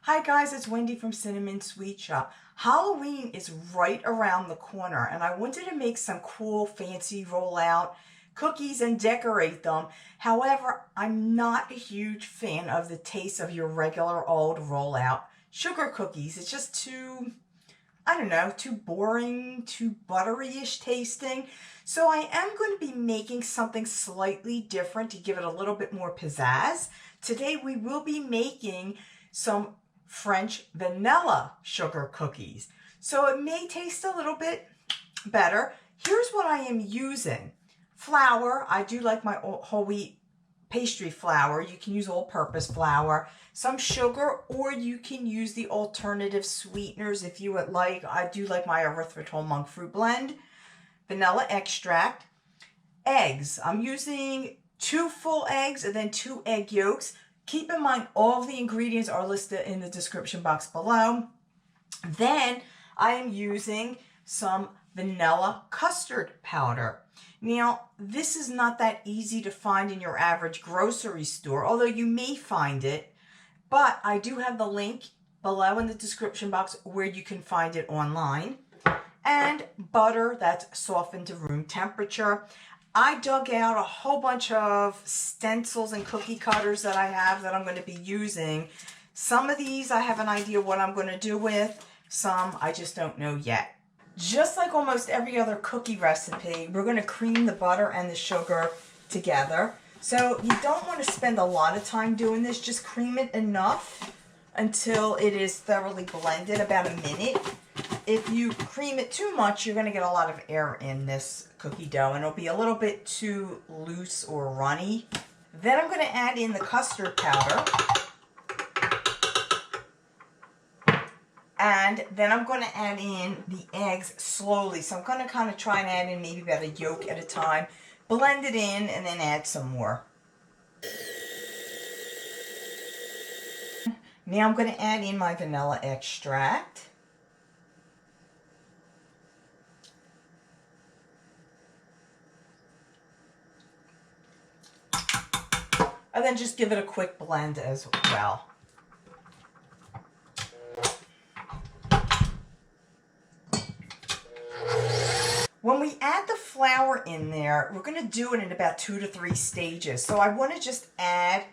Hi guys, it's Wendy from Cinnamon Sweet Shop. Halloween is right around the corner and I wanted to make some cool fancy rollout cookies and decorate them. However, I'm not a huge fan of the taste of your regular old rollout sugar cookies. It's just too, I don't know, too boring, too buttery-ish tasting. So I am going to be making something slightly different to give it a little bit more pizzazz. Today we will be making some French vanilla sugar cookies. So it may taste a little bit better. Here's what I am using. Flour. I do like my whole wheat pastry flour. You can use all-purpose flour. Some sugar, or you can use the alternative sweeteners if you would like. I do like my erythritol monk fruit blend. Vanilla extract. Eggs. I'm using 2 full eggs and then 2 egg yolks. Keep in mind, all of the ingredients are listed in the description box below. Then I am using some vanilla custard powder. Now, this is not that easy to find in your average grocery store, although you may find it, but I do have the link below in the description box where you can find it online. And butter that's softened to room temperature. I dug out a whole bunch of stencils and cookie cutters that I have that I'm going to be using. Some of these I have an idea what I'm going to do with. Some I just don't know yet. Just like almost every other cookie recipe, we're going to cream the butter and the sugar together. So you don't want to spend a lot of time doing this. Just cream it enough until it is thoroughly blended, about a minute. If you cream it too much, you're going to get a lot of air in this cookie dough and it'll be a little bit too loose or runny. Then I'm going to add in the custard powder. And then I'm going to add in the eggs slowly. So I'm going to kind of try and add in maybe about a yolk at a time. Blend it in and then add some more. Now I'm going to add in my vanilla extract. And then just give it a quick blend as well. When we add the flour in there, we're going to do it in about 2 to 3 stages. So I want to just add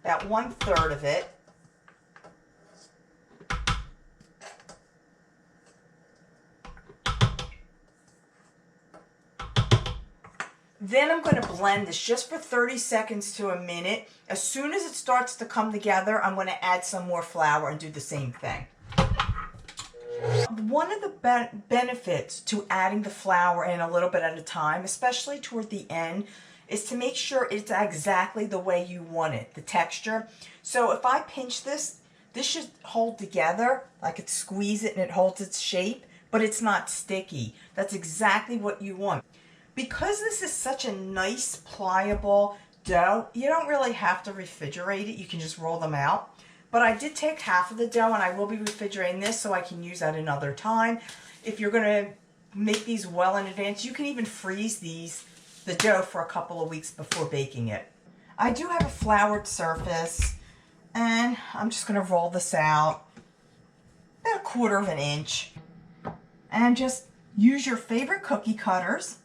about 1/3 of it. Then I'm going to blend this just for 30 seconds to a minute. As soon as it starts to come together, I'm going to add some more flour and do the same thing. One of the benefits to adding the flour in a little bit at a time, especially toward the end, is to make sure it's exactly the way you want it, the texture. So if I pinch this, this should hold together, like I could squeeze it and it holds its shape, but it's not sticky. That's exactly what you want. Because this is such a nice, pliable dough, you don't really have to refrigerate it. You can just roll them out. But I did take half of the dough, and I will be refrigerating this so I can use that another time. If you're going to make these well in advance, you can even freeze the dough for a couple of weeks before baking it. I do have a floured surface, and I'm just going to roll this out about 1/4 inch. And just use your favorite cookie cutters.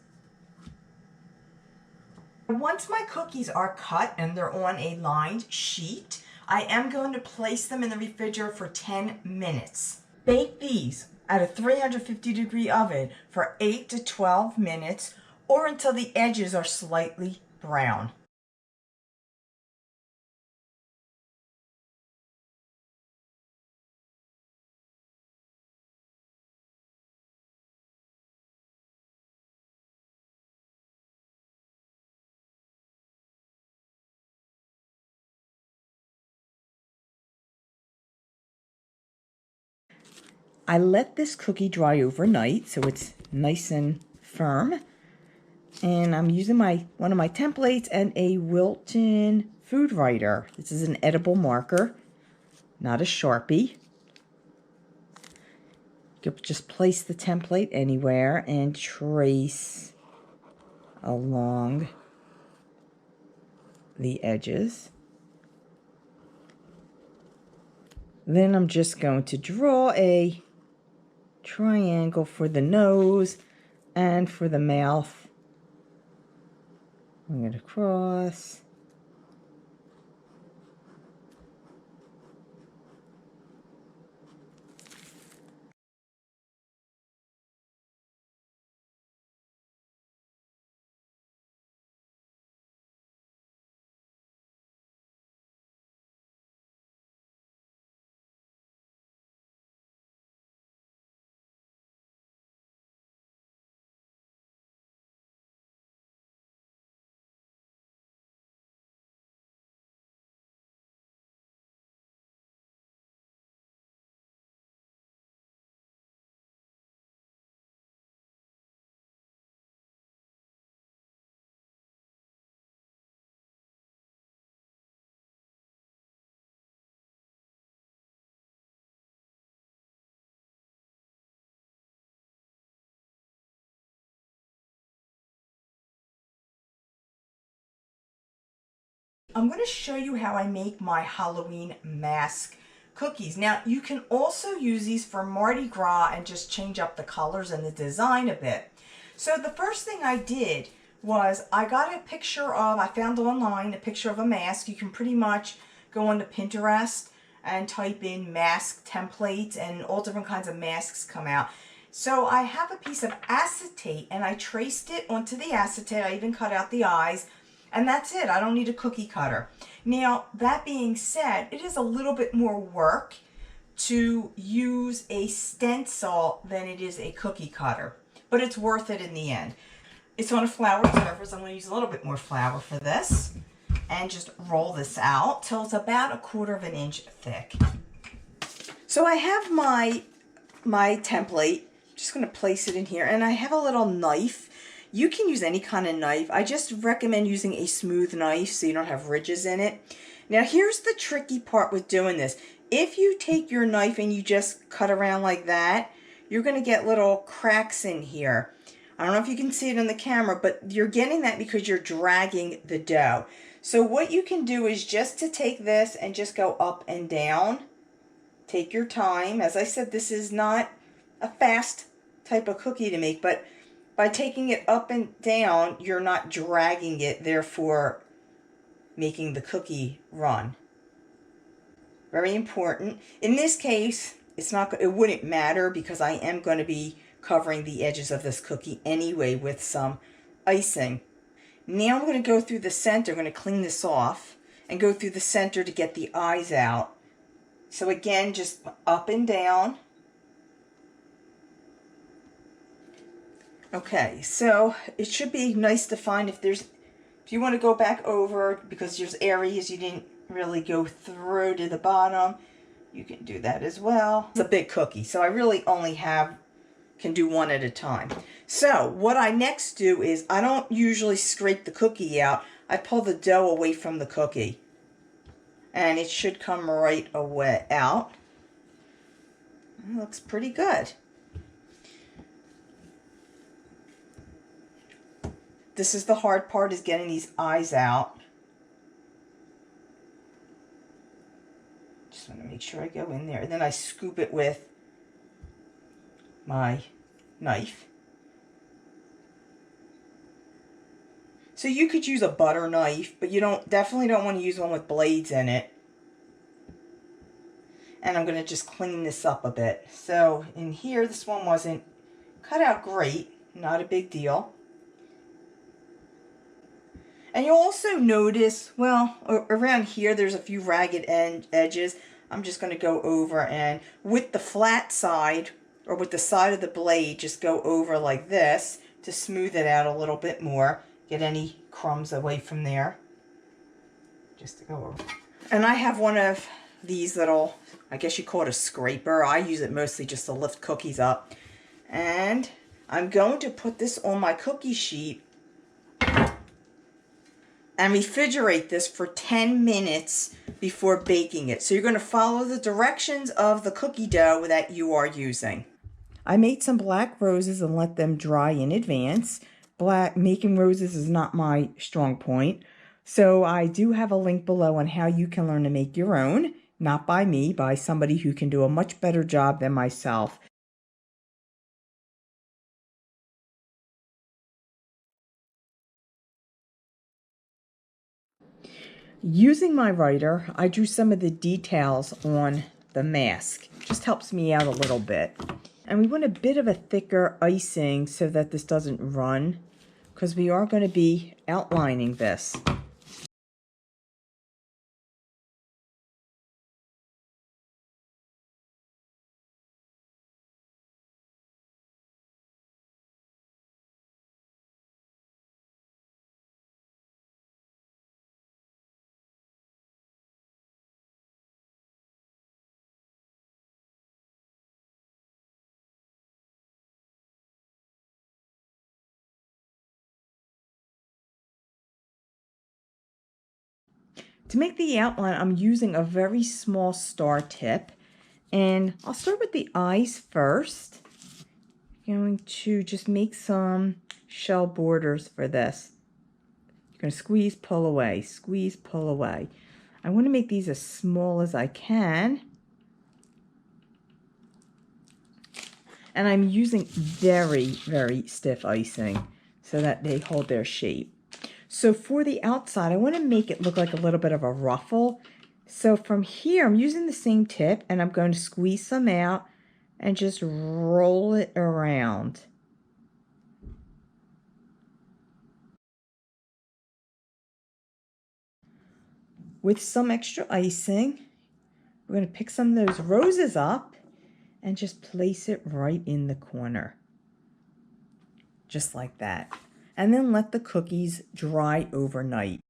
Once my cookies are cut and they're on a lined sheet, I am going to place them in the refrigerator for 10 minutes. Bake these at a 350-degree oven for 8 to 12 minutes or until the edges are slightly brown. I let this cookie dry overnight so it's nice and firm. And I'm using one of my templates and a Wilton food writer. This is an edible marker, not a Sharpie. You can just place the template anywhere and trace along the edges. Then I'm just going to draw a triangle for the nose and for the mouth. I'm going to cross. I'm going to show you how I make my Halloween mask cookies. Now, you can also use these for Mardi Gras and just change up the colors and the design a bit. So the first thing I did was I got a picture of, I found online a picture of a mask. You can pretty much go on to Pinterest and type in mask templates and all different kinds of masks come out. So I have a piece of acetate and I traced it onto the acetate. I even cut out the eyes. And that's it. I don't need a cookie cutter. Now, that being said, it is a little bit more work to use a stencil than it is a cookie cutter, but it's worth it in the end. It's on a flour surface. I'm going to use a little bit more flour for this and just roll this out till it's about 1/4 inch thick. So I have my template. Just going to place it in here, and I have a little knife. You can use any kind of knife. I just recommend using a smooth knife so you don't have ridges in it. Now here's the tricky part with doing this. If you take your knife and you just cut around like that, you're going to get little cracks in here. I don't know if you can see it on the camera, but you're getting that because you're dragging the dough. So what you can do is just to take this and just go up and down. Take your time. As I said, this is not a fast type of cookie to make, but by taking it up and down, you're not dragging it, therefore making the cookie run. Very important. In this case, it wouldn't matter because I am going to be covering the edges of this cookie anyway with some icing. Now I'm going to go through the center. I'm going to clean this off and go through the center to get the eyes out. So again, just up and down. Okay, so it should be nice to find if you want to go back over because there's areas you didn't really go through to the bottom, you can do that as well. It's a big cookie, so I really only can do one at a time. So what I next do is I don't usually scrape the cookie out. I pull the dough away from the cookie, and it should come right away out. It looks pretty good. This is the hard part, is getting these eyes out. Just want to make sure I go in there. And then I scoop it with my knife. So you could use a butter knife, but you definitely don't want to use one with blades in it. And I'm going to just clean this up a bit. So in here, this one wasn't cut out great. Not a big deal. And you'll also notice, well, around here there's a few ragged edges. I'm just going to go over and with the flat side, or with the side of the blade, just go over like this to smooth it out a little bit more. Get any crumbs away from there. Just to go over. And I have one of these little, I guess you call it a scraper. I use it mostly just to lift cookies up. And I'm going to put this on my cookie sheet and refrigerate this for 10 minutes before baking it. So you're going to follow the directions of the cookie dough that you are using. I made some black roses and let them dry in advance. Making roses is not my strong point. So I do have a link below on how you can learn to make your own. not by me, by somebody who can do a much better job than myself. Using my writer, I drew some of the details on the mask. Just helps me out a little bit. And we want a bit of a thicker icing so that this doesn't run, because we are going to be outlining this. To make the outline, I'm using a very small star tip, and I'll start with the eyes first. I'm going to just make some shell borders for this. You're going to squeeze, pull away, squeeze, pull away. I want to make these as small as I can. And I'm using very, very stiff icing so that they hold their shape. So for the outside, I want to make it look like a little bit of a ruffle. So from here, I'm using the same tip, and I'm going to squeeze some out and just roll it around. With some extra icing, we're going to pick some of those roses up and just place it right in the corner. Just like that. And then let the cookies dry overnight.